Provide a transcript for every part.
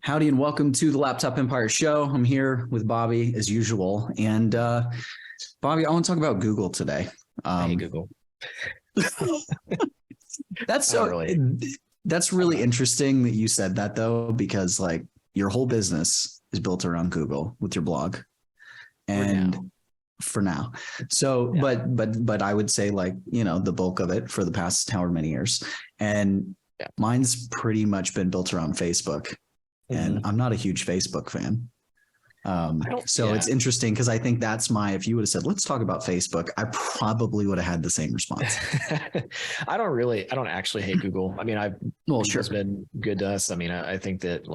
Howdy and welcome to the Laptop Empire Show. I'm here with Bobby as usual. And Bobby, I want to talk about Google today. I hate Google. That's really interesting that you said that though, because like your whole business is built around Google with your blog. And for now. So, yeah. but I would say like, the bulk of it for the past however many years. And mine's pretty much been built around Facebook. And I'm not a huge Facebook fan. It's interesting because I think that's if you would have said, let's talk about Facebook, I probably would have had the same response. I don't actually hate Google. I mean, it's been good to us. I mean, I think that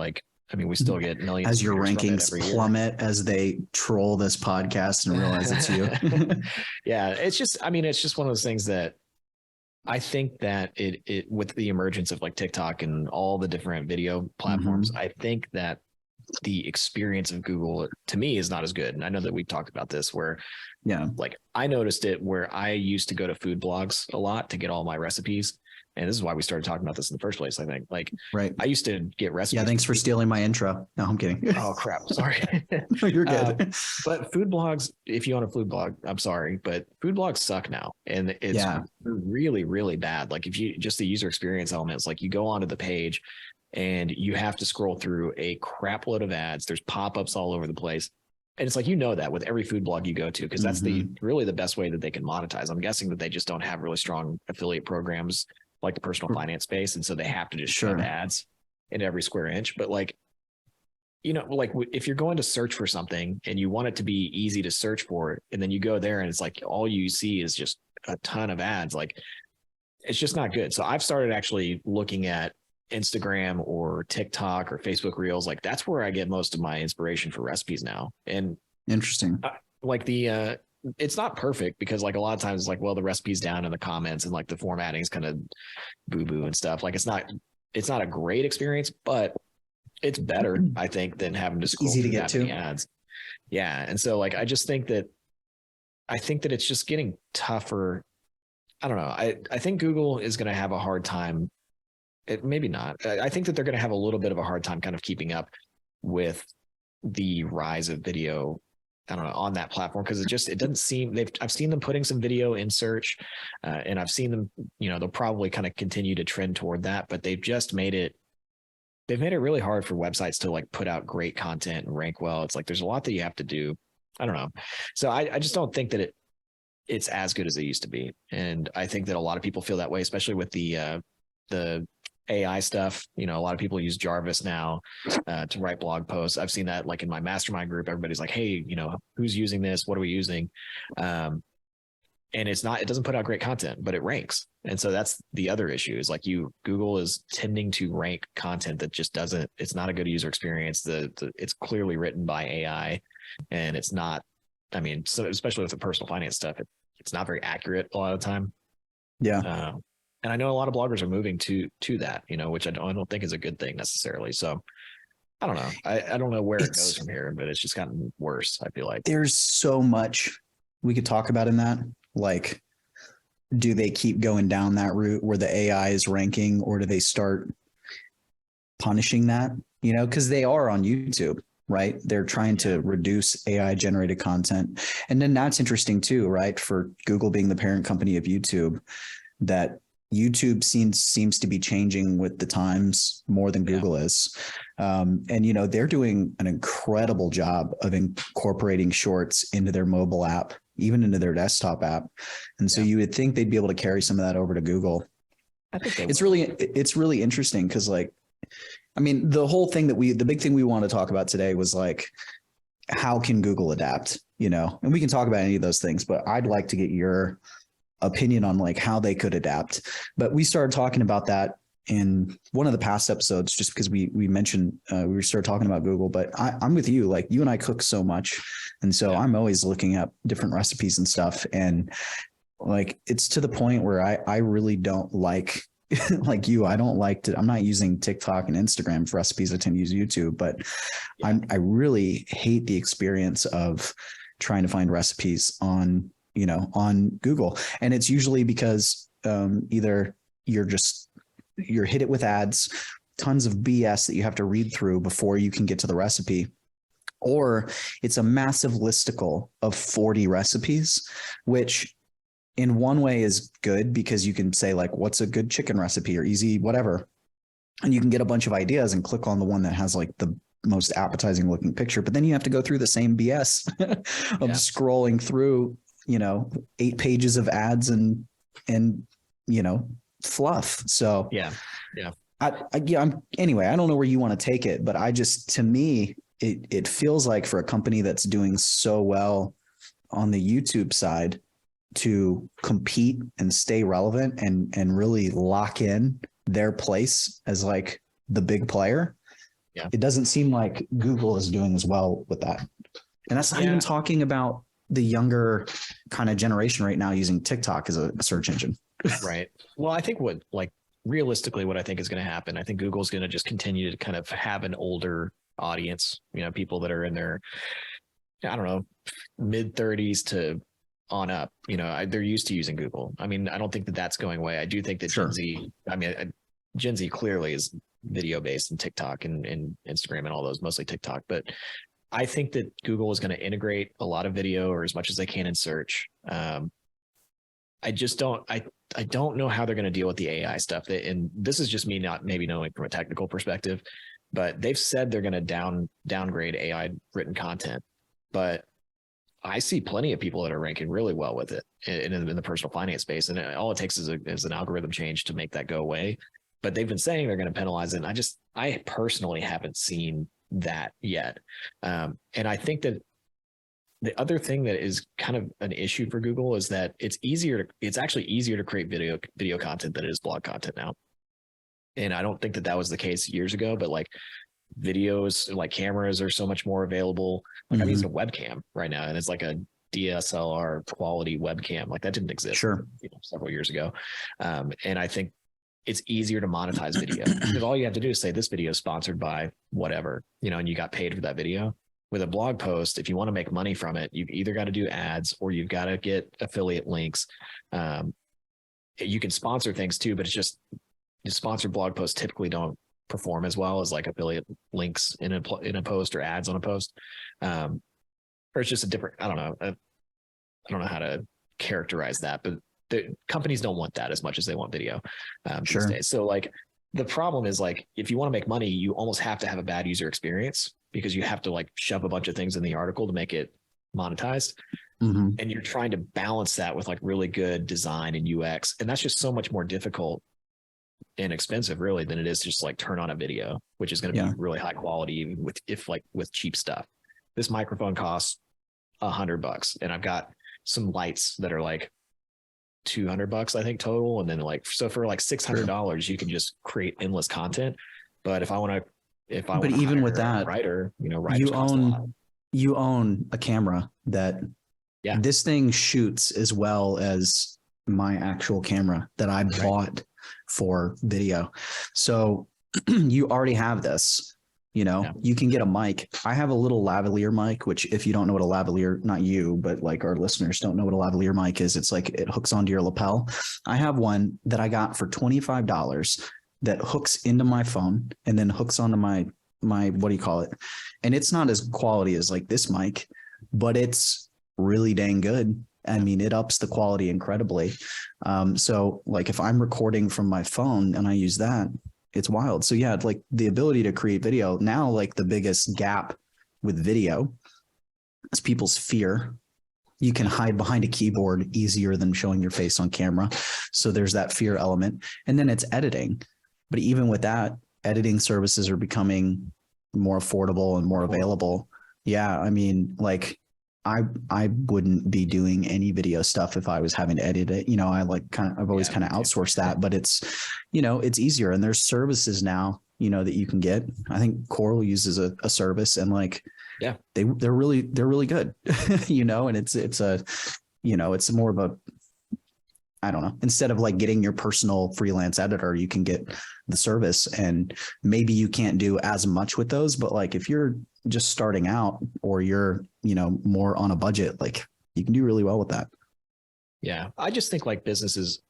we still get millions. As your rankings plummet as they troll this podcast and realize it's you. Yeah. It's just one of those things that I think that it with the emergence of like TikTok and all the different video platforms, I think that the experience of Google to me is not as good. And I know that we talked about this where, like I noticed it where I used to go to food blogs a lot to get all my recipes. And this is why we started talking about this in the first place, I think. Right. I used to get recipes. Yeah, thanks for stealing my intro. No, I'm kidding. Oh, crap. Sorry. No, you're good. But food blogs, if you own a food blog, I'm sorry, but food blogs suck now. And it's really, really bad. Like if you just the user experience elements, like you go onto the page and you have to scroll through a crap load of ads. There's pop-ups all over the place. And it's like, that with every food blog you go to, because that's really the best way that they can monetize. I'm guessing that they just don't have really strong affiliate programs like the personal finance space. And so they have to just shove ads in every square inch. But if you're going to search for something and you want it to be easy to search for it, and then you go there and it's like, all you see is just a ton of ads, like it's just not good. So I've started actually looking at Instagram or TikTok or Facebook Reels. Like that's where I get most of my inspiration for recipes now. And interesting. It's not perfect because like a lot of times it's like, well, the recipe's down in the comments and like the formatting is kind of boo-boo and stuff. Like it's not a great experience, but it's better, I think, than having to scroll easy to through get to ads. Yeah. And so like, I think that it's just getting tougher. I don't know. I think Google is going to have a hard time. Maybe not. I think that they're going to have a little bit of a hard time kind of keeping up with the rise of video, I don't know, on that platform, because it doesn't seem I've seen them putting some video in search, and I've seen them, they'll probably kind of continue to trend toward that, but they've made it really hard for websites to like put out great content and rank well. It's like there's a lot that you have to do. I don't know. So I just don't think that it's as good as it used to be. And I think that a lot of people feel that way, especially with the AI stuff. A lot of people use Jarvis now to write blog posts. I've seen that like in my mastermind group, everybody's like, hey, who's using this? What are we using? And it doesn't put out great content, but it ranks. And so that's the other issue is like Google is tending to rank content that just it's not a good user experience. It's clearly written by AI and it's not, so especially with the personal finance stuff, it's not very accurate a lot of the time. Yeah. And I know a lot of bloggers are moving to that, which I don't think is a good thing necessarily. So I don't know. I don't know where it goes from here, but it's just gotten worse, I feel like. There's so much we could talk about in that. Like, do they keep going down that route where the AI is ranking, or do they start punishing that? Because they are on YouTube, right? They're trying to reduce AI generated content. And then that's interesting too, right? For Google being the parent company of YouTube, that YouTube seems to be changing with the times more than Google is. And, they're doing an incredible job of incorporating shorts into their mobile app, even into their desktop app. And so you would think they'd be able to carry some of that over to Google. I think it's really interesting because the big thing we want to talk about today was like, how can Google adapt, and we can talk about any of those things, but I'd like to get your opinion on like how they could adapt. But we started talking about that in one of the past episodes, just because we mentioned we started talking about Google. But I'm with you, like you and I cook so much, and so I'm always looking up different recipes and stuff, and like it's to the point where I really don't like like you, I'm not using TikTok and Instagram for recipes. I tend to use YouTube, but I really hate the experience of trying to find recipes on Google. And it's usually because either you're hit it with ads, tons of BS that you have to read through before you can get to the recipe, or it's a massive listicle of 40 recipes, which in one way is good because you can say like, what's a good chicken recipe or easy, whatever. And you can get a bunch of ideas and click on the one that has like the most appetizing looking picture. But then you have to go through the same BS of scrolling through, 8 pages of ads and, fluff. So anyway, I don't know where you want to take it, but to me, it feels like for a company that's doing so well on the YouTube side to compete and stay relevant and really lock in their place as like the big player. Yeah. It doesn't seem like Google is doing as well with that. And that's not even talking about the younger kind of generation right now using TikTok as a search engine. Right. Well, I think realistically, what I think is going to happen, I think Google's going to just continue to kind of have an older audience, people that are in their, I don't know, mid 30s to on up, they're used to using Google. I mean, I don't think that that's going away. I do think that Gen Z clearly is video based and TikTok and Instagram and all those, mostly TikTok. But I think that Google is going to integrate a lot of video or as much as they can in search. I just don't, I don't know how they're going to deal with the AI stuff. And this is just me not maybe knowing from a technical perspective, but they've said they're going to downgrade AI written content. But I see plenty of people that are ranking really well with it in the personal finance space. And all it takes is an algorithm change to make that go away. But they've been saying they're going to penalize it. And I personally haven't seen that yet. And I think that the other thing that is kind of an issue for Google is that it's actually easier to create video content than it is blog content now. And I don't think that was the case years ago, but like videos, like cameras are so much more available. Like I'm using a webcam right now and it's like a DSLR quality webcam. Like that didn't exist several years ago. And I think it's easier to monetize video because all you have to do is say this video is sponsored by whatever, and you got paid for that video. With a blog post, if you want to make money from it, you've either got to do ads or you've got to get affiliate links. You can sponsor things too, but it's just the sponsored blog posts typically don't perform as well as like affiliate links in a post or ads on a post. Or it's just a different, I don't know how to characterize that, but the companies don't want that as much as they want video these days. So like the problem is like, if you want to make money, you almost have to have a bad user experience because you have to like shove a bunch of things in the article to make it monetized. And you're trying to balance that with like really good design and UX. And that's just so much more difficult and expensive really than it is just like turn on a video, which is going to be really high quality with cheap stuff. This microphone costs $100 and I've got some lights that are like $200, I think total. And then so for like $600, you can just create endless content. But but even with that writer, you own a camera that this thing shoots as well as my actual camera that I bought for video. So you already have this, you can get a mic. I have a little lavalier mic, which if you don't know what a lavalier, not you, but like our listeners don't know what a lavalier mic is. It's like, it hooks onto your lapel. I have one that I got for $25 that hooks into my phone and then hooks onto my, what do you call it? And it's not as quality as like this mic, but it's really dang good. I mean, it ups the quality incredibly. So like if I'm recording from my phone and I use that, it's wild. So yeah, like the ability to create video now, like the biggest gap with video is people's fear. You can hide behind a keyboard easier than showing your face on camera. So there's that fear element. And then it's editing. But even with that, editing services are becoming more affordable and more available. Yeah. I mean, like I wouldn't be doing any video stuff if I was having to edit it. I've always kind of outsourced that, but it's, it's easier. And there's services now, that you can get. I think Coral uses a service and like, they're really good, and it's more of a, I don't know, instead of like getting your personal freelance editor, you can get the service and maybe you can't do as much with those, but like if you're just starting out or you're, more on a budget, like you can do really well with that. Yeah. I just think like businesses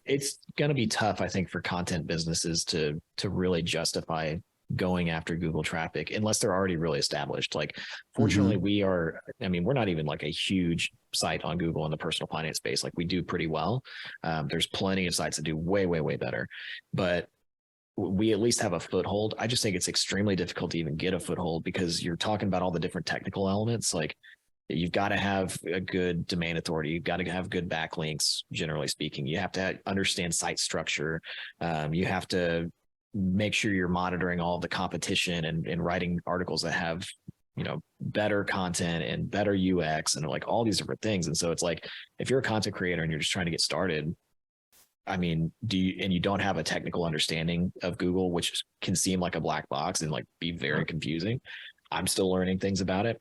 it's going to be tough, I think, for content businesses to really justify going after Google traffic unless they're already really established. Like, fortunately, we're not even like a huge site on Google in the personal finance space. Like, we do pretty well. There's plenty of sites that do way, way, way better, but we at least have a foothold. I just think it's extremely difficult to even get a foothold because you're talking about all the different technical elements. Like, you've got to have a good domain authority. You've got to have good backlinks, generally speaking. You have to understand site structure. You have to make sure you're monitoring all the competition and writing articles that have, better content and better UX and like all these different things. And so it's like, if you're a content creator and you're just trying to get started, I mean, you don't have a technical understanding of Google, which can seem like a black box and like be very confusing. I'm still learning things about it.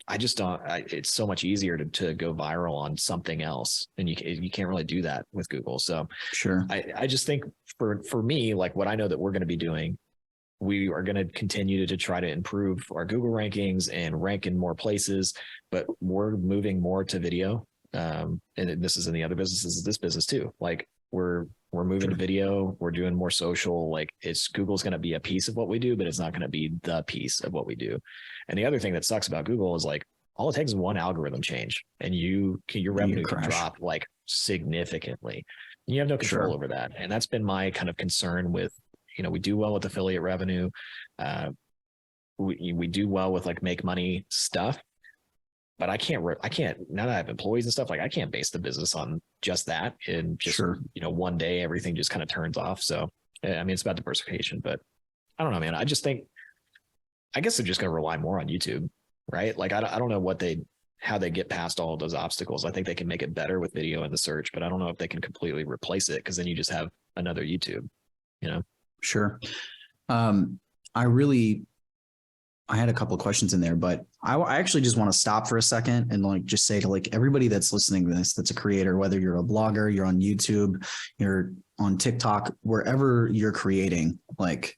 I just don't. It's so much easier to go viral on something else, and you can't really do that with Google. So Sure. I just think for me, like what I know that we're going to be doing, we are going to continue to try to improve our Google rankings and rank in more places, but we're moving more to video. And this is in the other businesses, this business too. Like we're moving to video, we're doing more social. Like Google's going to be a piece of what we do, but it's not going to be the piece of what we do. And the other thing that sucks about Google is like all it takes is one algorithm change and your revenue can drop like significantly. You have no control over that. And that's been my kind of concern with, we do well with affiliate revenue. We do well with like make money stuff, but I can't, now that I have employees and stuff, like I can't base the business on just that. And just, one day everything just kind of turns off. So, I mean, it's about diversification, but I don't know, man. I guess they're just going to rely more on YouTube, right? Like, I don't know how they get past all of those obstacles. I think they can make it better with video and the search, but I don't know if they can completely replace it because then you just have another YouTube, Sure. I had a couple of questions in there, but I actually just want to stop for a second and like just say to like everybody that's listening to this, that's a creator, whether you're a blogger, you're on YouTube, you're on TikTok, wherever you're creating, like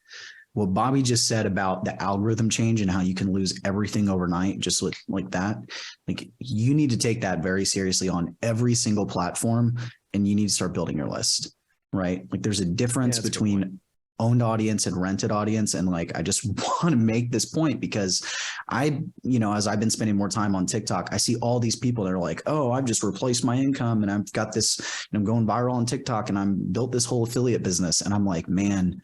what Bobby just said about the algorithm change and how you can lose everything overnight, just like that. Like you need to take that very seriously on every single platform and you need to start building your list, right? Like there's a difference between owned audience and rented audience. And like, I just want to make this point because as I've been spending more time on TikTok, I see all these people that are like, oh, I've just replaced my income and I've got this, I'm going viral on TikTok and I'm built this whole affiliate business. And I'm like, man,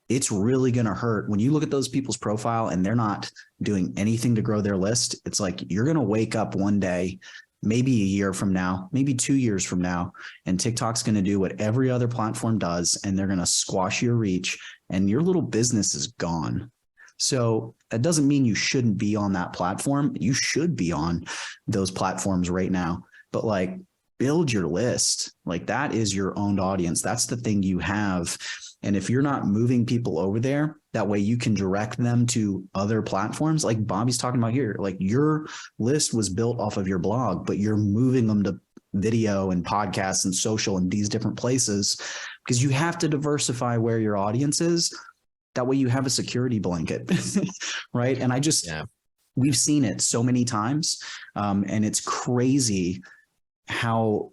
it's really going to hurt when you look at those people's profile and they're not doing anything to grow their list. It's like, you're going to wake up one day, maybe a year from now, maybe 2 years from now, and TikTok's going to do what every other platform does, and they're going to squash your reach and your little business is gone. So that doesn't mean you shouldn't be on that platform. You should be on those platforms right now, but like build your list. Like that is your owned audience. That's the thing you have. And if you're not moving people over there, that way you can direct them to other platforms like Bobby's talking about here. Like your list was built off of your blog, but you're moving them to video and podcasts and social and these different places because you have to diversify where your audience is. That way you have a security blanket, right? And we've seen it so many times. And it's crazy how,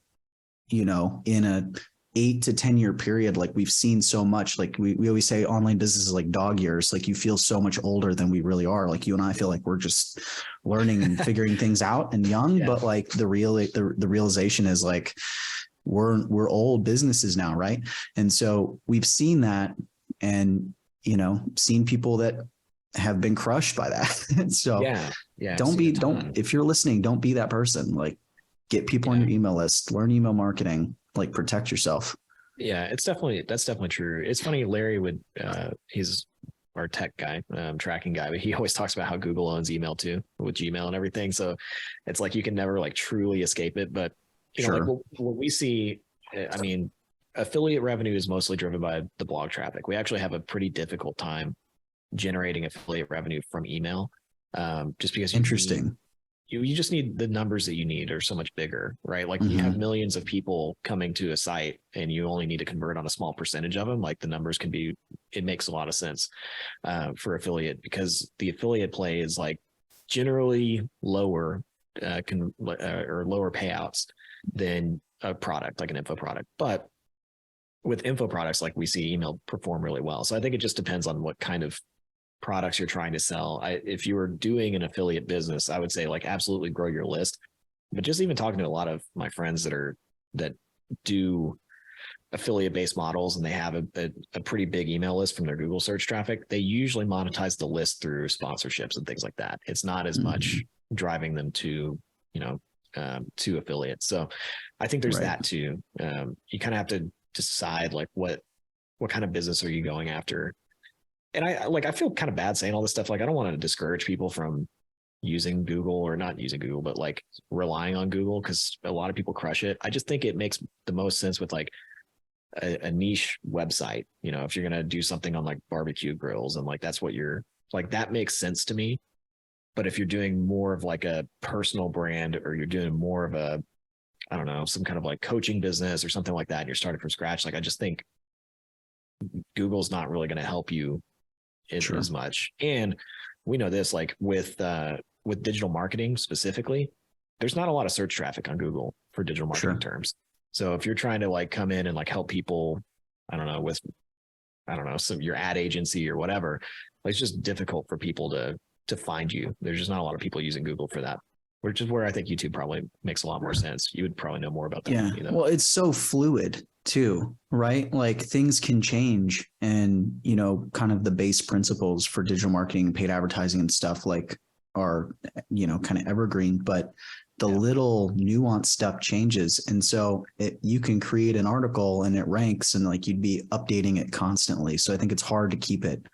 in a 8 to 10 year period, like we've seen so much. Like we always say online business is like dog years. Like you feel so much older than we really are. Like you and I feel like we're just learning and figuring things out and young, but like the realization is like we're old businesses now, right? And so we've seen that and seen people that have been crushed by that. So if you're listening, don't be that person. Like get people on your email list, learn email marketing, like protect yourself. Yeah, that's definitely true. It's funny. Larry he's our tech guy, tracking guy, but he always talks about how Google owns email too with Gmail and everything. So it's like, you can never like truly escape it. But like what we see, I mean, affiliate revenue is mostly driven by the blog traffic. We actually have a pretty difficult time generating affiliate revenue from email. Just because you just need the numbers that you need are so much bigger, right? Like you have millions of people coming to a site and you only need to convert on a small percentage of them. Like the numbers it makes a lot of sense for affiliate because the affiliate play is like generally lower or lower payouts than a product, like an info product. But with info products, like we see email perform really well. So I think it just depends on what kind of products you're trying to sell. If you were doing an affiliate business, I would say like absolutely grow your list. But just even talking to a lot of my friends that do affiliate based models and they have a pretty big email list from their Google search traffic, they usually monetize the list through sponsorships and things like that. It's not as much driving them to, to affiliates. So I think there's that too. You kind of have to decide like what kind of business are you going after? And I feel kind of bad saying all this stuff. Like, I don't want to discourage people from using Google or not using Google, but like relying on Google because a lot of people crush it. I just think it makes the most sense with like a niche website. If you're going to do something on like barbecue grills and like, that's what you're like, that makes sense to me. But if you're doing more of like a personal brand or you're doing more of a, I don't know, some kind of like coaching business or something like that, and you're starting from scratch, like I just think Google's not really going to help you as much. And we know this, like with digital marketing specifically, there's not a lot of search traffic on Google for digital marketing terms. So if you're trying to like come in and like help people, some your ad agency or whatever, like it's just difficult for people to find you. There's just not a lot of people using Google for that, which is where I think YouTube probably makes a lot more sense. You would probably know more about that. Yeah. Well, it's so fluid too, right? Like things can change and, kind of the base principles for digital marketing, paid advertising and stuff like are, kind of evergreen, but the little nuanced stuff changes. And so you can create an article and it ranks and like you'd be updating it constantly. So I think it's hard to keep it.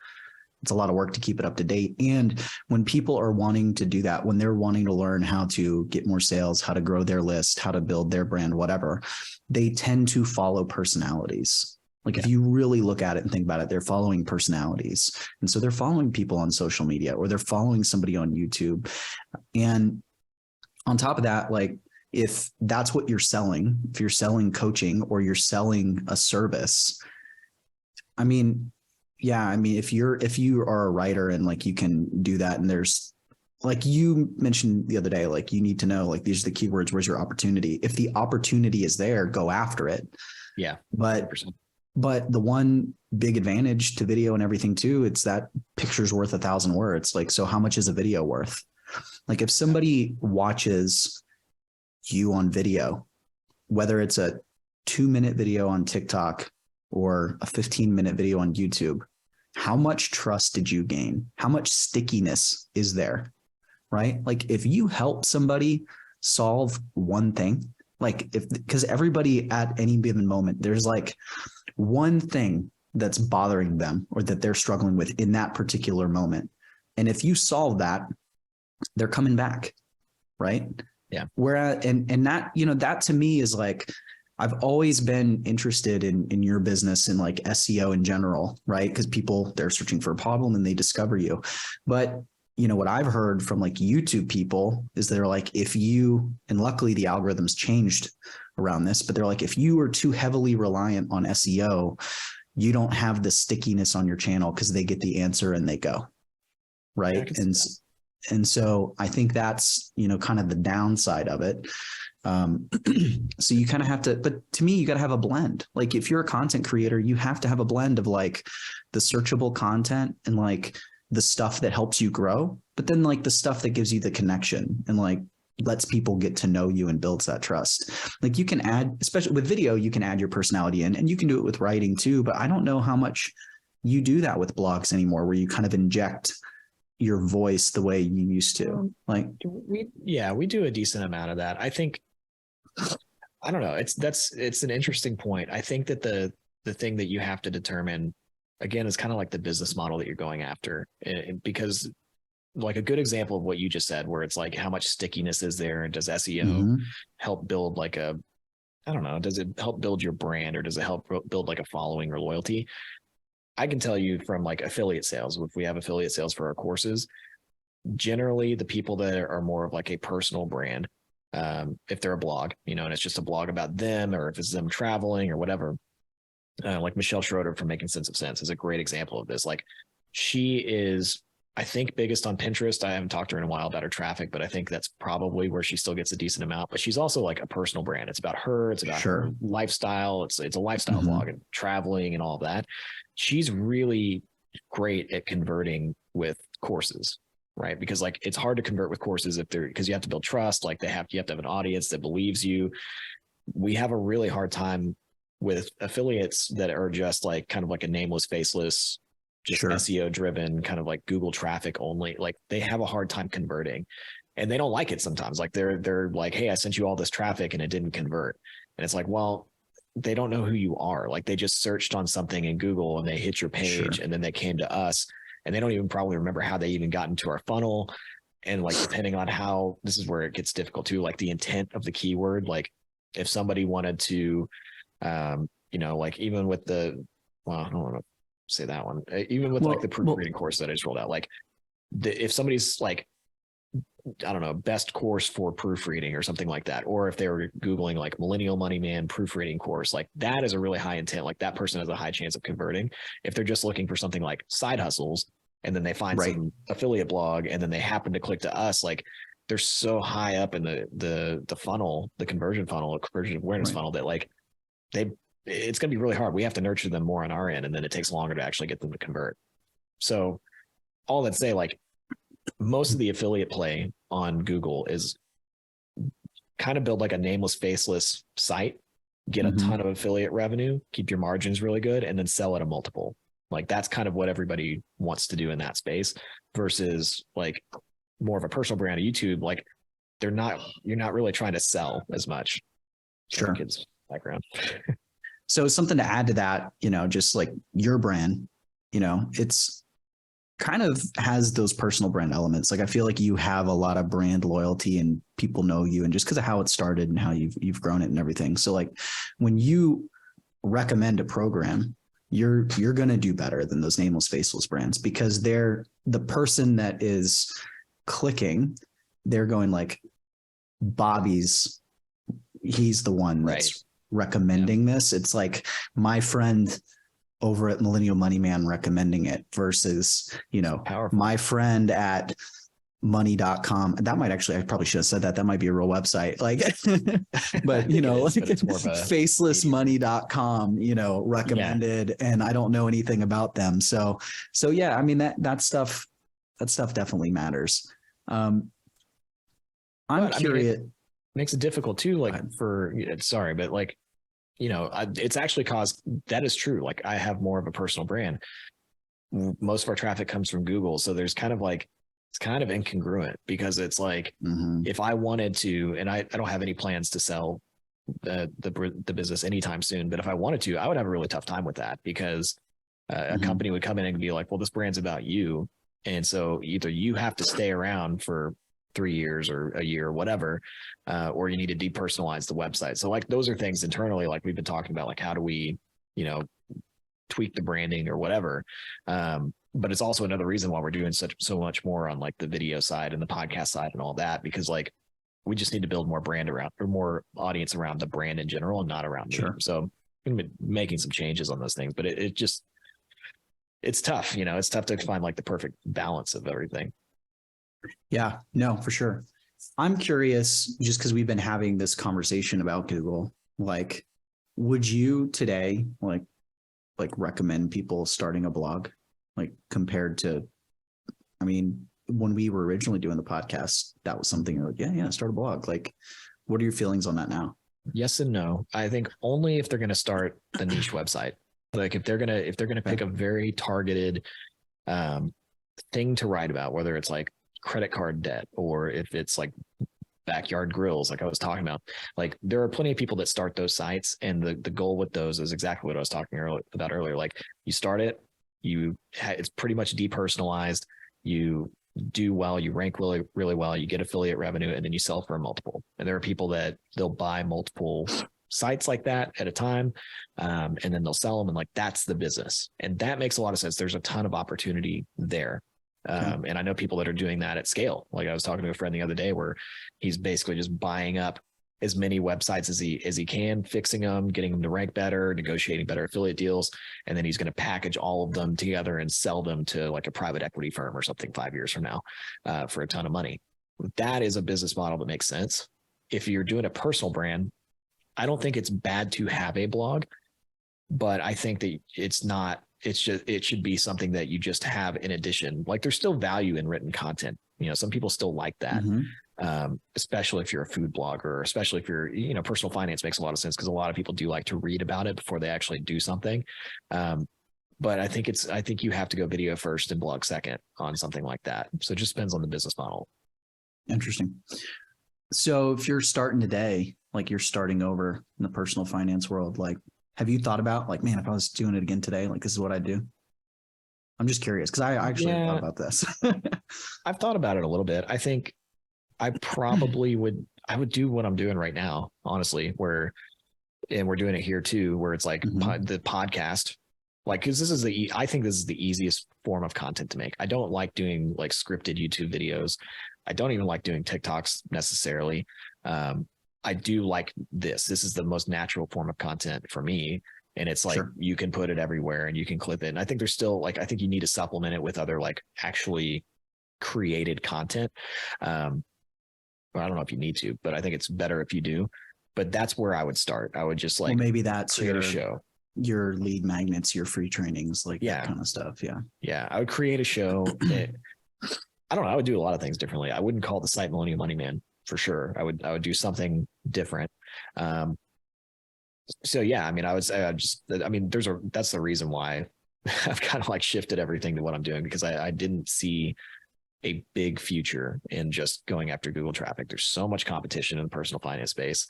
It's a lot of work to keep it up to date. And when people are wanting to do that, when they're wanting to learn how to get more sales, how to grow their list, how to build their brand, whatever, they tend to follow personalities. Like if you really look at it and think about it, they're following personalities. And so they're following people on social media or they're following somebody on YouTube. And on top of that, like if that's what you're selling, if you're selling coaching or you're selling a service, if you are a writer and like you can do that and there's like you mentioned the other day, like you need to know like these are the keywords, where's your opportunity? If the opportunity is there, go after it. Yeah. But 100%. But the one big advantage to video and everything too, it's that picture's worth 1,000 words. Like, so how much is a video worth? Like if somebody watches you on video, whether it's a 2-minute video on TikTok or a 15-minute video on YouTube, how much trust did you gain? How much stickiness is there, right? Like if you help somebody solve one thing, because everybody at any given moment, there's like one thing that's bothering them or that they're struggling with in that particular moment. And if you solve that, they're coming back, right? Yeah. Whereas, and that, that to me is like, I've always been interested in your business and like SEO in general, right? Because people, they're searching for a problem and they discover you. But what I've heard from like YouTube people is they're like, and luckily the algorithms changed around this, but they're like, if you are too heavily reliant on SEO, you don't have the stickiness on your channel because they get the answer and they go, right? Yeah, and so I think that's, kind of the downside of it. So you kind of have to, but to me, you got to have a blend. Like if you're a content creator, you have to have a blend of like the searchable content and like the stuff that helps you grow, but then like the stuff that gives you the connection and like lets people get to know you and builds that trust. Like you can add, especially with video, you can add your personality in and you can do it with writing too, but I don't know how much you do that with blogs anymore, where you kind of inject your voice the way you used to. Like we do a decent amount of that. I think, I don't know. It's an interesting point. I think that the thing that you have to determine again is kind of like the business model that you're going after, because like a good example of what you just said, where it's like how much stickiness is there, and does SEO help build like does it help build your brand, or does it help build like a following or loyalty? I can tell you from like affiliate sales, if we have affiliate sales for our courses, generally the people that are more of like a personal brand, if they're a blog, and it's just a blog about them, or if it's them traveling or whatever, like Michelle Schroeder from Making Sense of Sense is a great example of this. Like she is, I think biggest on Pinterest. I haven't talked to her in a while about her traffic, but I think that's probably where she still gets a decent amount. But she's also like a personal brand. It's about her. It's about her lifestyle. It's a lifestyle blog and traveling and all of that. She's really great at converting with courses, right? Because like it's hard to convert with courses because you have to build trust. Like you have to have an audience that believes you. We have a really hard time with affiliates that are just like kind of like a nameless, faceless, just SEO driven, kind of like Google traffic only. Like they have a hard time converting, and they don't like it sometimes. Like they're like, hey, I sent you all this traffic and it didn't convert. And it's like, well, they don't know who you are. Like they just searched on something in Google and they hit your page and then they came to us, and they don't even probably remember how they even got into our funnel. And like, depending on how, this is where it gets difficult too, like the intent of the keyword. Like if somebody wanted to, like even with I don't want to say that one, even with like the proofreading course that I just rolled out, like if somebody's like, I don't know, best course for proofreading or something like that, or if they were Googling like Millennial Money Man proofreading course, like that is a really high intent. Like that person has a high chance of converting. If they're just looking for something like side hustles and then they find some affiliate blog and then they happen to click to us, like they're so high up in the funnel, the conversion awareness funnel, that like it's going to be really hard. We have to nurture them more on our end, and then it takes longer to actually get them to convert. So all that say, like most of the affiliate play on Google is kind of build like a nameless, faceless site, get a ton of affiliate revenue, keep your margins really good, and then sell at a multiple. Like that's kind of what everybody wants to do in that space, versus like more of a personal brand of YouTube. Like you're not really trying to sell as much. Sure. Kids background. So something to add to that, just like your brand, it's kind of has those personal brand elements. Like I feel like you have a lot of brand loyalty and people know you, and just because of how it started and how you've grown it and everything. So like when you recommend a program, you're going to do better than those nameless, faceless brands, because they're the person that is clicking. They're going like, Bobby's, he's the one that's recommending this. It's like my friend over at Millennial Money Man recommending it versus, my friend at money.com. That might actually, I probably should have said that. That might be a real website. Like, but it's more of a facelessmoney.com, recommended, and I don't know anything about them. So yeah, I mean, that stuff definitely matters. I'm curious. I mean, makes it difficult too, like sorry, but like, it's actually caused, that is true. Like I have more of a personal brand. Most of our traffic comes from Google. So there's kind of like, it's kind of incongruent, because it's like, if I wanted to, and I don't have any plans to sell the business anytime soon, but if I wanted to, I would have a really tough time with that, because a company would come in and be like, well, this brand's about you. And so either you have to stay around for 3 years or a year or whatever, or you need to depersonalize the website. So like those are things internally, like we've been talking about, like how do we, tweak the branding or whatever. But it's also another reason why we're doing so much more on like the video side and the podcast side and all that, because like we just need to build more brand around, or more audience around the brand in general and not around me. So I'm gonna be making some changes on those things, but it's tough. It's tough to find like the perfect balance of everything. Yeah, no, for sure. I'm curious, just because we've been having this conversation about Google, like, would you today like recommend people starting a blog, like compared to, I mean, when we were originally doing the podcast, that was something you're like, yeah, start a blog. Like, what are your feelings on that now? Yes and no. I think only if they're going to start the niche website. Like if they're going to pick a very targeted thing to write about, whether it's like credit card debt, or if it's like backyard grills, like I was talking about, like there are plenty of people that start those sites, and the goal with those is exactly what I was talking about earlier. Like you start it, it's pretty much depersonalized, you do well, you rank really, really well, you get affiliate revenue, and then you sell for a multiple. And there are people that they'll buy multiple sites like that at a time, and then they'll sell them, and like that's the business. And that makes a lot of sense. There's a ton of opportunity there. And I know people that are doing that at scale. Like I was talking to a friend the other day where he's basically just buying up as many websites as he can, fixing them, getting them to rank better, negotiating better affiliate deals, and then he's going to package all of them together and sell them to like a private equity firm or something 5 years from now for a ton of money. That is a business model that makes sense. If you're doing a personal brand, I don't think it's bad to have a blog, but I think that it should be something that you just have in addition. Like there's still value in written content. Some people still like that. Especially if you're a food blogger, especially if you're, personal finance makes a lot of sense because a lot of people do like to read about it before they actually do something. But I think you have to go video first and blog second on something like that. So it just depends on the business model. Interesting. So if you're starting today, like you're starting over in the personal finance world, like, have you thought about like, man, if I was doing it again today, like this is what I'd do? I'm just curious because I actually thought about this. I've thought about it a little bit. I think I probably I would do what I'm doing right now, honestly, and we're doing it here too, where it's like the podcast, like, cause I think this is the easiest form of content to make. I don't like doing like scripted YouTube videos. I don't even like doing TikToks necessarily. I do like this. This is the most natural form of content for me. And it's like, you can put it everywhere and you can clip it. And I think there's still like, I think you need to supplement it with other like actually created content. I don't know if you need to, but I think it's better if you do. But that's where I would start. I would just like, maybe that's create a show, your lead magnets, your free trainings, like that kind of stuff. Yeah. Yeah. I would create a show. I don't know. I would do a lot of things differently. I wouldn't call the site Millennial Money Man for sure. I would do something different. So yeah, I mean, that's the reason why I've kind of like shifted everything to what I'm doing, because I didn't see a big future in just going after Google traffic. There's so much competition in the personal finance space.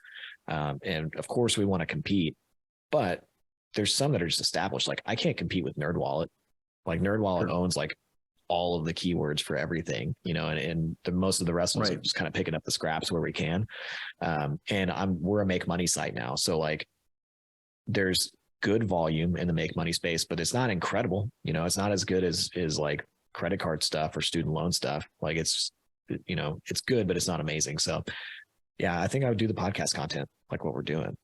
And of course we want to compete, but there's some that are just established. Like I can't compete with NerdWallet. Like NerdWallet owns like all of the keywords for everything, and most of the rest of us are just kind of picking up the scraps where we can. And we're a make money site now. So like there's good volume in the make money space, but it's not incredible. It's not as good as like credit card stuff or student loan stuff. Like it's good, but it's not amazing. So yeah, I think I would do the podcast content, like what we're doing.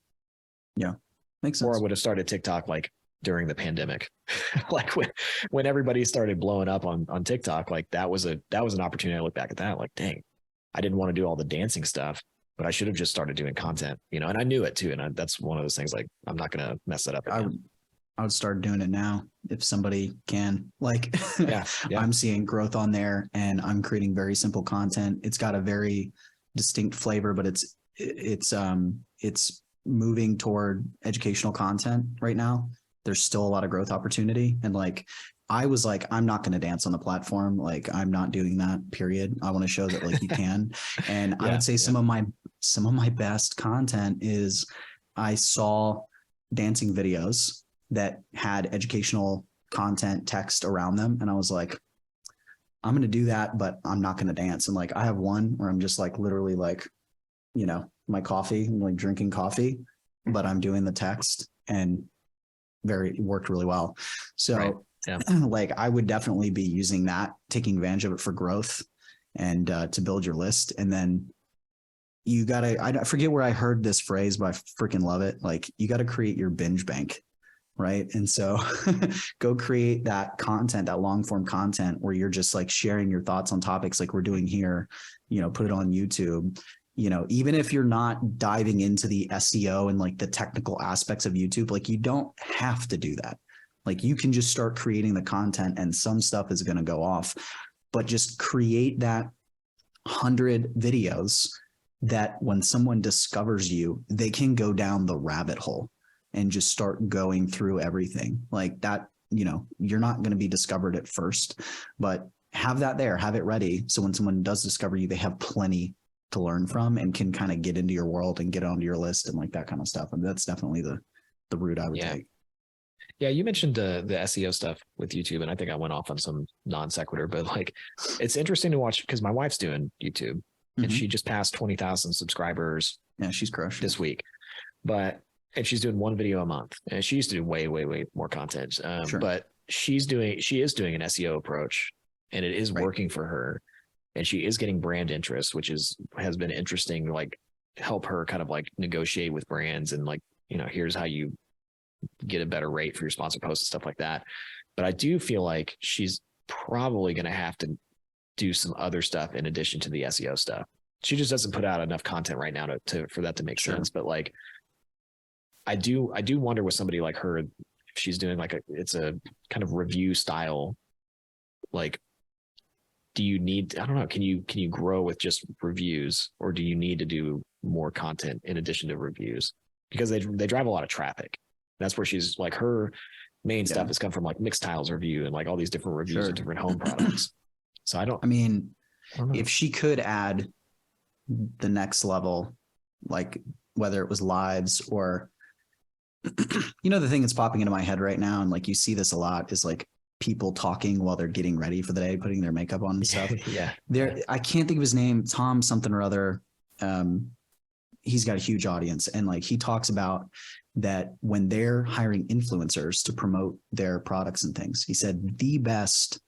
Yeah. Makes sense. Or I would have started TikTok like during the pandemic, like when everybody started blowing up on TikTok, like that was an opportunity. I look back at that, like, dang, I didn't want to do all the dancing stuff, but I should have just started doing content, and I knew it too. And that's one of those things, like, I'm not going to mess that up again. I would start doing it now if somebody can. Like, yeah. I'm seeing growth on there and I'm creating very simple content. It's got a very distinct flavor, but it's moving toward educational content right now. There's still a lot of growth opportunity. And like, I was like, I'm not going to dance on the platform. Like, I'm not doing that, period. I want to show that like you can. And I would say some of my best content is I saw dancing videos that had educational content text around them. And I was like, I'm going to do that, but I'm not going to dance. And like, I have one where I'm just like, literally like, my coffee, I'm like drinking coffee, but I'm doing the text, and it worked really well. So like, I would definitely be using that, taking advantage of it for growth and to build your list. And then you gotta, I forget where I heard this phrase, but I freaking love it. Like, you got to create your binge bank. Right. And so go create that content, that long form content where you're just like sharing your thoughts on topics like we're doing here, put it on YouTube. Even if you're not diving into the SEO and like the technical aspects of YouTube, like you don't have to do that. Like you can just start creating the content and some stuff is going to go off, but just create that 100 videos that when someone discovers you, they can go down the rabbit hole and just start going through everything like that. You're not going to be discovered at first, but have that there, have it ready. So when someone does discover you, they have plenty to learn from and can kind of get into your world and get onto your list and like that kind of stuff. And that's definitely the route I would take. Yeah. You mentioned the SEO stuff with YouTube, and I think I went off on some non sequitur, but like, it's interesting to watch because my wife's doing YouTube and she just passed 20,000 subscribers. Yeah. She's crushed this week, and she's doing one video a month, and she used to do way, way, way more content. But she is doing an SEO approach, and it is working for her. And she is getting brand interest, which has been interesting. Like, help her kind of like negotiate with brands and like, here's how you get a better rate for your sponsored posts and stuff like that. But I do feel like she's probably going to have to do some other stuff in addition to the SEO stuff. She just doesn't put out enough content right now for that to make sense. But like, I do wonder with somebody like her, if she's doing like it's a kind of review style, like, do you need, I don't know, can you grow with just reviews, or do you need to do more content in addition to reviews? Because they drive a lot of traffic. That's where she's like, her main stuff has come from like Mixed Tiles review and like all these different reviews of different home products. So I don't know. If she could add the next level, like whether it was lives or, the thing that's popping into my head right now, and like you see this a lot, is like people talking while they're getting ready for the day, putting their makeup on and stuff. I can't think of his name, Tom something or other. He's got a huge audience, and like he talks about that when they're hiring influencers to promote their products and things, he said the best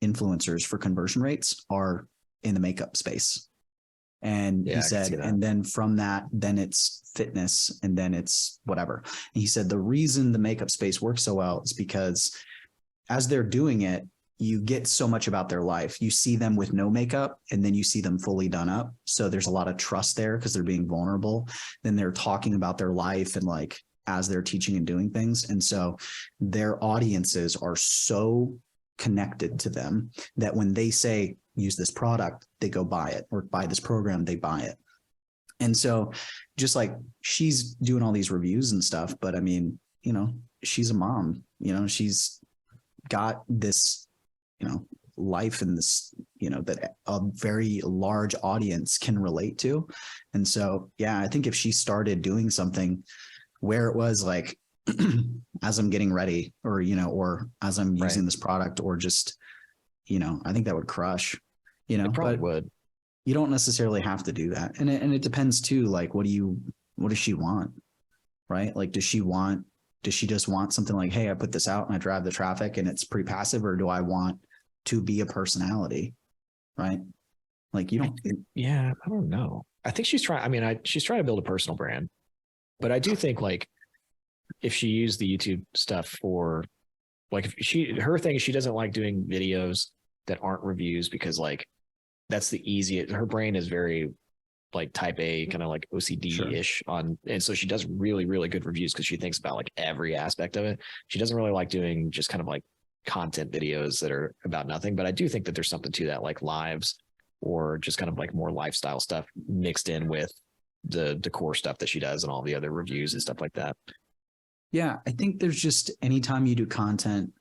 influencers for conversion rates are in the makeup space. And he said, and then from that, then it's fitness, and then it's whatever. And he said the reason the makeup space works so well is because as they're doing it, you get so much about their life. You see them with no makeup, and then you see them fully done up. So there's a lot of trust there because they're being vulnerable. Then they're talking about their life and like as they're teaching and doing things. And so their audiences are so connected to them that when they say, use this product, they go buy it, or buy this program, they buy it. And so just like she's doing all these reviews and stuff, but I mean, she's a mom, she's got this, life in this, that a very large audience can relate to. And so, yeah, I think if she started doing something where it was like, as I'm getting ready, or, or as I'm using this product, or just, I think that would crush, it probably would. You don't necessarily have to do that. And it depends too, like, what does she want? Right? Like, does she just want something like, hey, I put this out and I drive the traffic and it's pretty passive, or do I want to be a personality? Right? Like, I don't know. I think she's trying to build a personal brand, but I do think like if she used the YouTube stuff for like, her thing is she doesn't like doing videos that aren't reviews, because like that's the easiest. Her brain is very like type A, kind of like OCD-ish and so she does really, really good reviews because she thinks about like every aspect of it. She doesn't really like doing just kind of like content videos that are about nothing, but I do think that there's something to that, like lives or just kind of like more lifestyle stuff mixed in with the core stuff that she does and all the other reviews and stuff like that. Yeah, I think there's just, anytime you do content,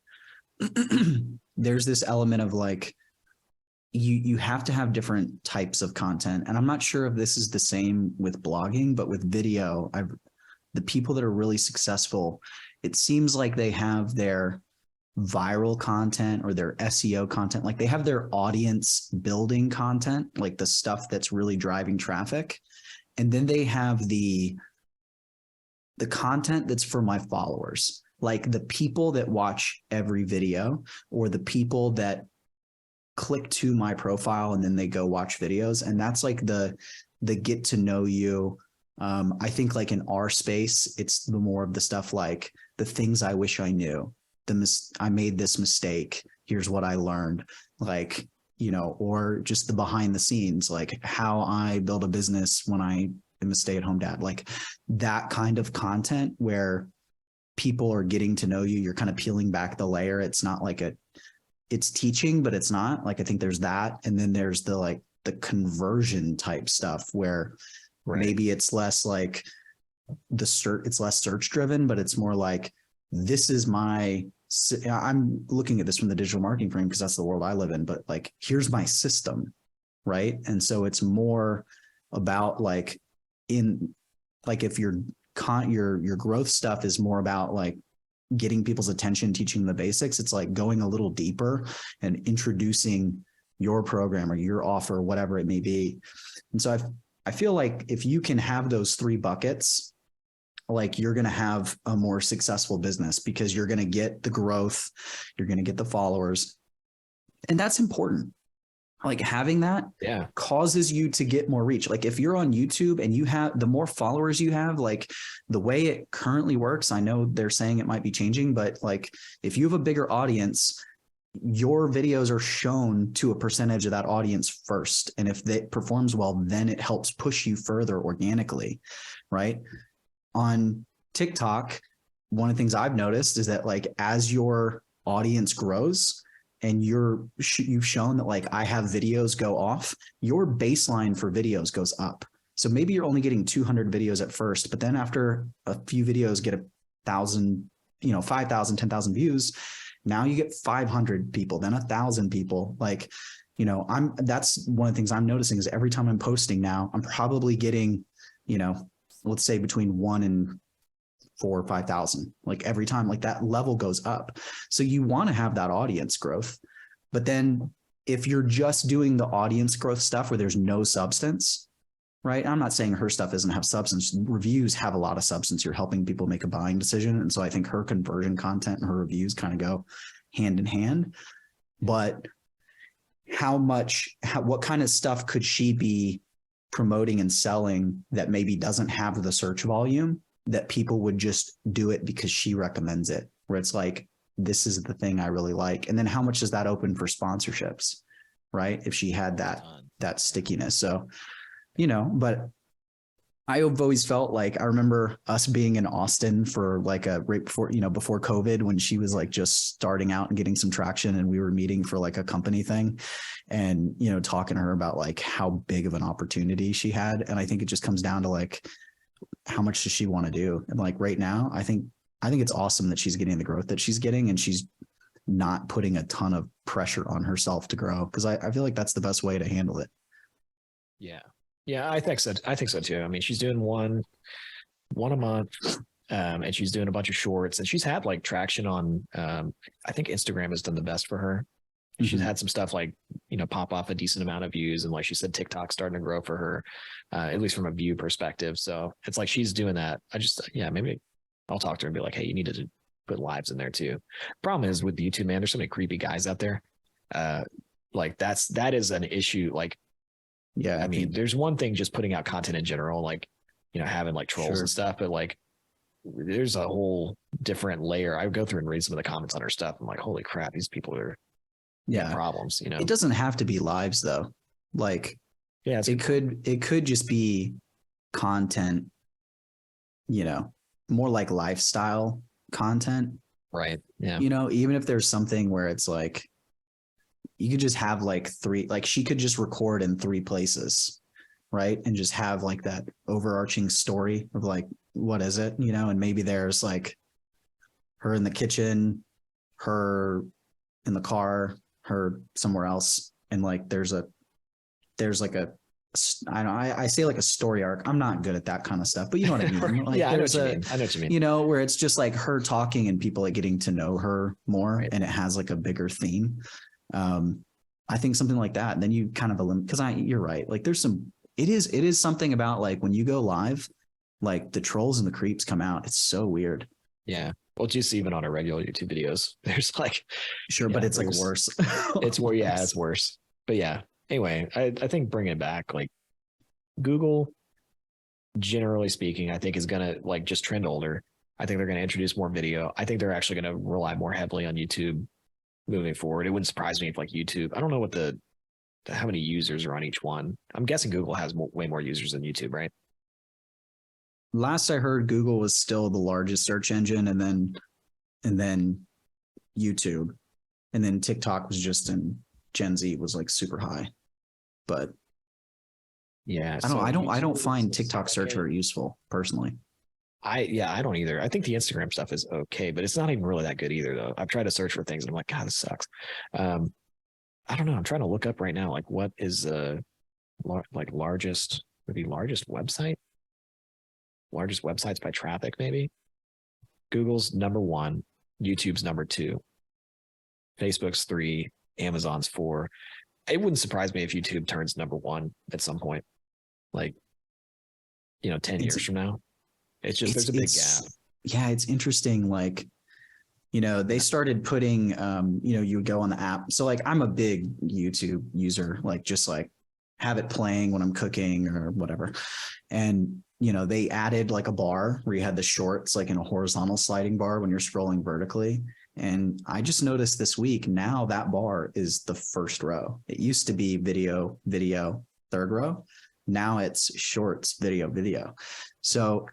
there's this element of like, you have to have different types of content. And I'm not sure if this is the same with blogging, but with video, the people that are really successful, it seems like they have their viral content or their SEO content, like they have their audience building content, like the stuff that's really driving traffic. And then they have the content that's for my followers, like the people that watch every video, or the people that click to my profile and then they go watch videos. And that's like the get to know you. I think like in our space, it's the more of the stuff like the things I wish I knew, I made this mistake, here's what I learned, like, or just the behind the scenes, like how I build a business when I am a stay-at-home dad, like that kind of content where people are getting to know you. You're kind of peeling back the layer. It's not like it's teaching, but it's not. Like, I think there's that. And then there's the conversion type stuff where maybe it's less like it's less search driven, but it's more like, I'm looking at this from the digital marketing frame because that's the world I live in, but like, here's my system. Right. And so it's more about like, if your growth stuff is more about like getting people's attention, teaching them the basics, it's like going a little deeper and introducing your program or your offer, whatever it may be. And so I feel like if you can have those three buckets, like you're going to have a more successful business, because you're going to get the growth, you're going to get the followers. And that's important. Like having that Yeah. causes you to get more reach. Like if you're on YouTube and you have the more followers you have, like the way it currently works, I know they're saying it might be changing, but like if you have a bigger audience, your videos are shown to a percentage of that audience first. And if it performs well, then it helps push you further organically, right? On TikTok, one of the things I've noticed is that like as your audience grows, and you've shown that like I have videos go off, your baseline for videos goes up. So maybe you're only getting 200 videos at first, but then after a few videos get 1,000, 5,000, 10,000 views, now you get 500 people, then 1,000 people. Like, that's one of the things I'm noticing is every time I'm posting now, I'm probably getting, let's say between 1 and 4,000 or 5,000, like every time, like that level goes up. So you want to have that audience growth. But then if you're just doing the audience growth stuff where there's no substance, right? I'm not saying her stuff doesn't have substance. Reviews have a lot of substance. You're helping people make a buying decision. And so I think her conversion content and her reviews kind of go hand in hand. But what kind of stuff could she be promoting and selling that maybe doesn't have the search volume that people would just do it because she recommends it, where it's like, this is the thing I really like. And then how much does that open for sponsorships, right? If she had that stickiness. So, but I've always felt like I remember us being in Austin for like right before, before COVID, when she was like just starting out and getting some traction, and we were meeting for like a company thing and, talking to her about like how big of an opportunity she had. And I think it just comes down to like, how much does she want to do? And like right now, I think it's awesome that she's getting the growth that she's getting, and she's not putting a ton of pressure on herself to grow. Cause I feel like that's the best way to handle it. Yeah. Yeah. I think so. I think so too. I mean, she's doing one a month, and she's doing a bunch of shorts, and she's had like traction on, I think Instagram has done the best for her. She's had some stuff like, pop off a decent amount of views. And like she said, TikTok's starting to grow for her, at least from a view perspective. So it's like she's doing that. Maybe I'll talk to her and be like, hey, you need to put lives in there too. Problem is with YouTube, man, there's so many creepy guys out there. Like that is an issue. Like, yeah, I mean, there's one thing just putting out content in general, like, having like trolls and stuff, but like, there's a whole different layer. I go through and read some of the comments on her stuff. I'm like, holy crap, these people are problems. It doesn't have to be lives though. Like, yeah, it could just be content, more like lifestyle content. Right. Yeah. Even if there's something where it's like, you could just have like she could just record in 3 places, right? And just have like that overarching story of like, what is it? And maybe there's like her in the kitchen, her in the car, her somewhere else. And like, there's like I say like a story arc. I'm not good at that kind of stuff, but you know what I mean? Like, yeah, I know what you mean. Where it's just like her talking and people like getting to know her more, right. And it has like a bigger theme. I think something like that. And then you kind of eliminate, because you're right. Like it is something about like when you go live, like the trolls and the creeps come out. It's so weird. Yeah. Well, just even on our regular YouTube videos, there's like, but it's like worse. It's more, yeah, it's worse. But yeah, anyway, I think bringing it back, like Google, generally speaking, I think is going to like just trend older. I think they're going to introduce more video. I think they're actually going to rely more heavily on YouTube moving forward. It wouldn't surprise me if like YouTube, I don't know what how many users are on each one. I'm guessing Google has way more users than YouTube, right? Last I heard, Google was still the largest search engine, and then YouTube, and then TikTok was just in Gen Z was like super high. But yeah, I don't find TikTok search very useful personally. I don't either. I think the Instagram stuff is okay, but it's not even really that good either though. I've tried to search for things and I'm like, God, this sucks. I don't know. I'm trying to look up right now, like what is largest website? Largest websites by traffic, maybe. Google's number 1, YouTube's number 2, Facebook's 3, Amazon's 4. It wouldn't surprise me if YouTube turns number 1 at some point, like 10 years from now. It's just there's a big gap. Yeah, it's interesting. Like they started putting, you would go on the app. So like, I'm a big YouTube user, like just like have it playing when I'm cooking or whatever. And, they added like a bar where you had the shorts, like in a horizontal sliding bar when you're scrolling vertically. And I just noticed this week, now that bar is the first row. It used to be video, third row. Now it's shorts, video. So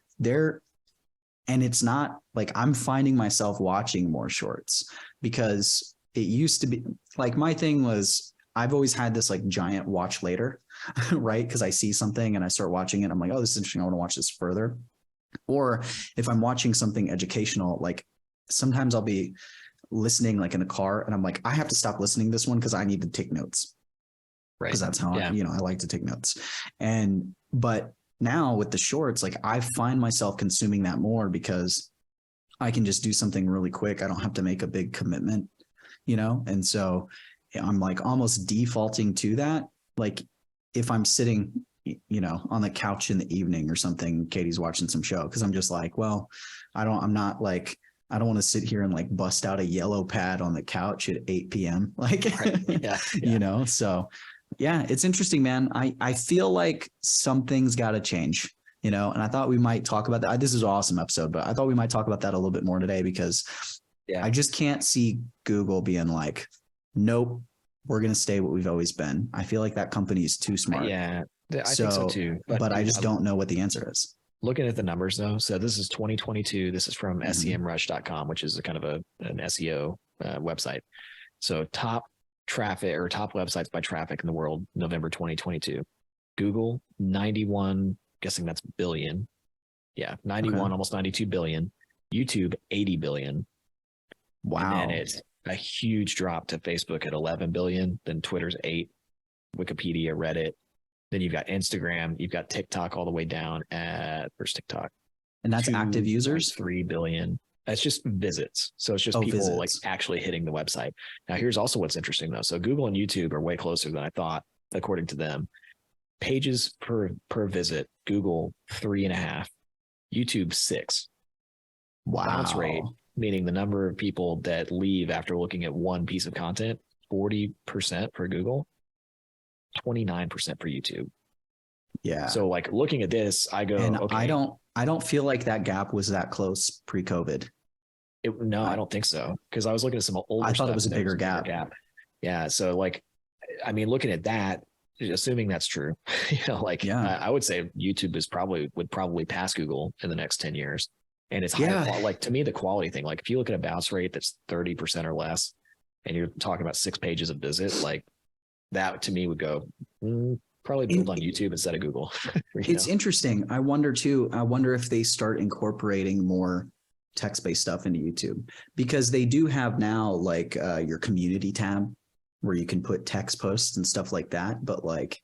and it's not like I'm finding myself watching more shorts, because it used to be like, my thing was, I've always had this like giant watch later, right? Because I see something and I start watching it. I'm like, oh, this is interesting. I want to watch this further. Or if I'm watching something educational, like sometimes I'll be listening like in a car and I'm like, I have to stop listening to this one because I need to take notes. Right. Because that's how I like to take notes. But now with the shorts, like I find myself consuming that more because I can just do something really quick. I don't have to make a big commitment, and so I'm like almost defaulting to that. Like if I'm sitting, on the couch in the evening or something, Katie's watching some show, because I'm just like, well, I don't want to sit here and like bust out a yellow pad on the couch at 8 p.m. Like, right. So yeah, it's interesting, man. I feel like something's got to change, and I thought we might talk about that. This is an awesome episode, but I thought we might talk about that a little bit more today, because I just can't see Google being like, nope, we're going to stay what we've always been. I feel like that company is too smart. Yeah, I think so too. But I just don't know what the answer is. Looking at the numbers though, so this is 2022. This is from SEMrush.com, which is a kind of an SEO website. So top traffic or top websites by traffic in the world, November 2022. Google, 91, guessing that's billion. Yeah, 91, okay. Almost 92 billion. YouTube, 80 billion. Wow. And then it's a huge drop to Facebook at 11 billion. Then Twitter's 8, Wikipedia, Reddit. Then you've got Instagram, you've got TikTok all the way down at, where's TikTok? And that's active users? 3 billion. That's just visits. So it's just people visits. Like actually hitting the website. Now, here's also what's interesting though. So Google and YouTube are way closer than I thought, according to them. Pages per visit, Google 3.5, YouTube 6. Wow. Bounce rate, meaning the number of people that leave after looking at one piece of content, 40% for Google, 29% for YouTube. Yeah. So like looking at this, I go, and okay. I don't feel like that gap was that close pre-COVID. No, I don't think so. Because I was looking at some older stuff. I thought it was a bigger gap. Yeah. So like, I mean, looking at that, assuming that's true, I would say YouTube would probably pass Google in the next 10 years. And it's higher, like to me, the quality thing, like if you look at a bounce rate that's 30% or less, and you're talking about 6 pages of visit, like that to me would go, probably build on YouTube instead of Google. It's interesting. I wonder if they start incorporating more text-based stuff into YouTube, because they do have now like your community tab where you can put text posts and stuff like that. But like,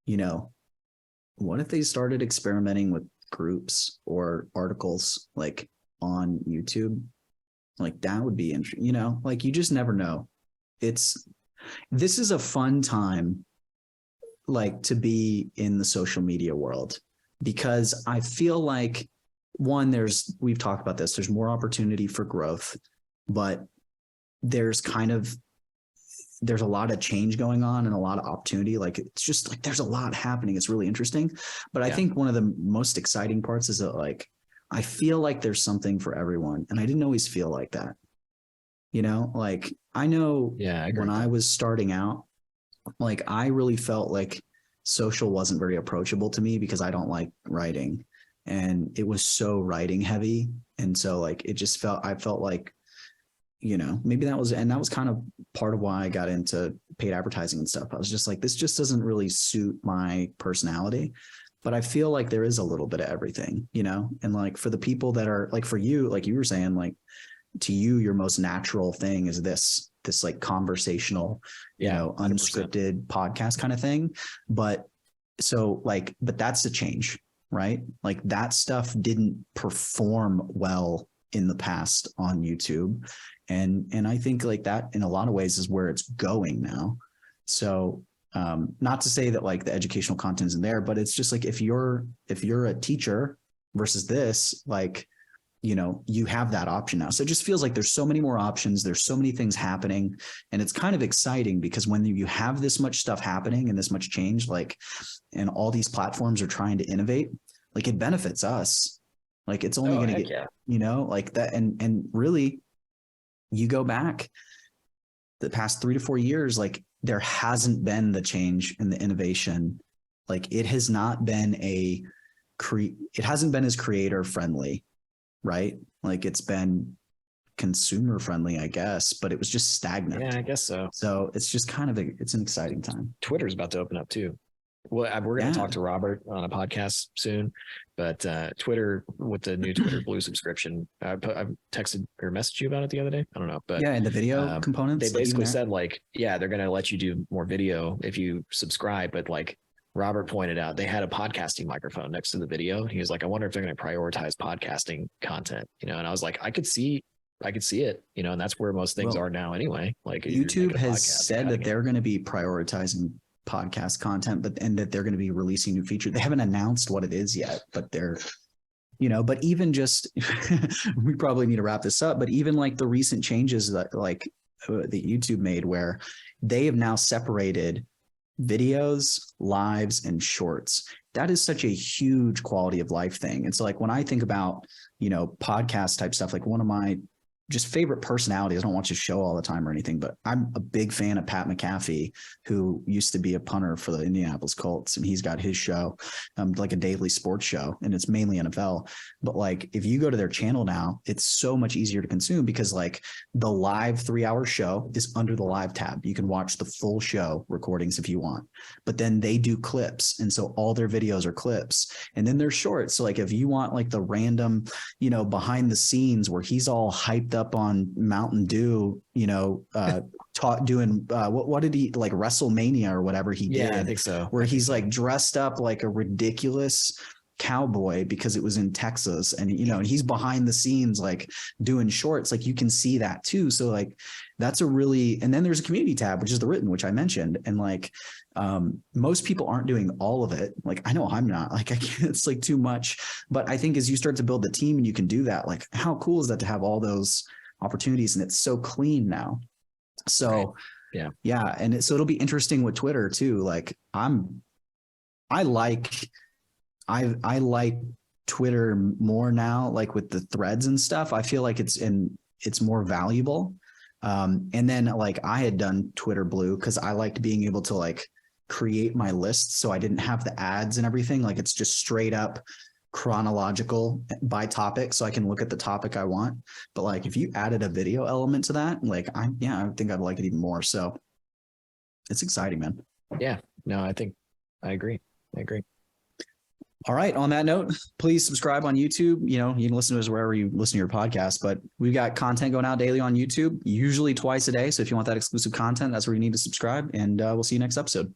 what if they started experimenting with groups or articles like on YouTube? Like that would be interesting, like you just never know. This is a fun time like to be in the social media world, because I feel like we've talked about this, there's more opportunity for growth, but there's a lot of change going on and a lot of opportunity. Like it's just like there's a lot happening. It's really interesting. But I think one of the most exciting parts is that like I feel like there's something for everyone. And I didn't always feel like that. Like I know when I was starting out, like I really felt like social wasn't very approachable to me because I don't like writing, and it was so writing heavy. And so like I felt like, maybe that was kind of part of why I got into paid advertising and stuff. I was just like, this just doesn't really suit my personality, but I feel like there is a little bit of everything, and like for the people that are like, for you, like you were saying, like to you, your most natural thing is this like conversational, unscripted 100%. Podcast kind of thing. But that's a change, right? Like that stuff didn't perform well in the past on YouTube. And I think like that in a lot of ways is where it's going now. So not to say that like the educational content isn't there, but it's just like if you're a teacher versus this, like you have that option now. So it just feels like there's so many more options. There's so many things happening, and it's kind of exciting because when you have this much stuff happening and this much change, like, and all these platforms are trying to innovate, like it benefits us. Like it's only going to get, like that. And really you go back the past 3 to 4 years, like there hasn't been the change and the innovation. Like it has not been it hasn't been as creator friendly, right? Like it's been consumer friendly, I guess, but it was just stagnant. Yeah, I guess so. So it's just kind of it's an exciting time. Twitter's about to open up too. Well, we're going to talk to Robert on a podcast soon, but Twitter with the new Twitter Blue subscription, I've texted or messaged you about it the other day. I don't know, but yeah, and the video components, they basically said like, yeah, they're going to let you do more video if you subscribe, but like Robert pointed out, they had a podcasting microphone next to the video. He was like, I wonder if they're going to prioritize podcasting content, and I was like, I could see it, and that's where most things are now anyway. Like YouTube has said that they're going to be prioritizing podcast content, and that they're going to be releasing new features. They haven't announced what it is yet, but they're, but even just, we probably need to wrap this up, but even like the recent changes that that YouTube made, where they have now separated videos, lives, and shorts. That is such a huge quality of life thing. And so like when I think about, podcast type stuff, like one of my just favorite personalities, I don't watch his show all the time or anything, but I'm a big fan of Pat McAfee, who used to be a punter for the Indianapolis Colts, and he's got his show, like a daily sports show, and it's mainly NFL. But like if you go to their channel now, it's so much easier to consume because like the live 3-hour show is under the live tab. You can watch the full show recordings if you want, but then they do clips, and so all their videos are clips, and then they're shorts. So like if you want like the random, behind the scenes where he's all hyped up on Mountain Dew, doing what did he, like WrestleMania or whatever he did? Yeah, I think so. Where he's like dressed up like a ridiculous cowboy because it was in Texas, and and he's behind the scenes like doing shorts. Like you can see that too. So like that's and then there's a community tab, which is the written, which I mentioned, and like most people aren't doing all of it. Like I know I'm not, like I can't, it's like too much, but I think as you start to build the team and you can do that, like how cool is that to have all those opportunities, and it's so clean now. So right. Yeah. And so it'll be interesting with Twitter too. Like I like Twitter more now, like with the threads and stuff. I feel like it's more valuable. And then like I had done Twitter Blue because I liked being able to like create my lists, so I didn't have the ads and everything. Like it's just straight up chronological by topic, so I can look at the topic I want. But like if you added a video element to that, like I think I'd like it even more. So it's exciting, man. Yeah, no, I agree. All right. On that note, please subscribe on YouTube. You can listen to us wherever you listen to your podcast, but we've got content going out daily on YouTube, usually twice a day. So if you want that exclusive content, that's where you need to subscribe, and we'll see you next episode.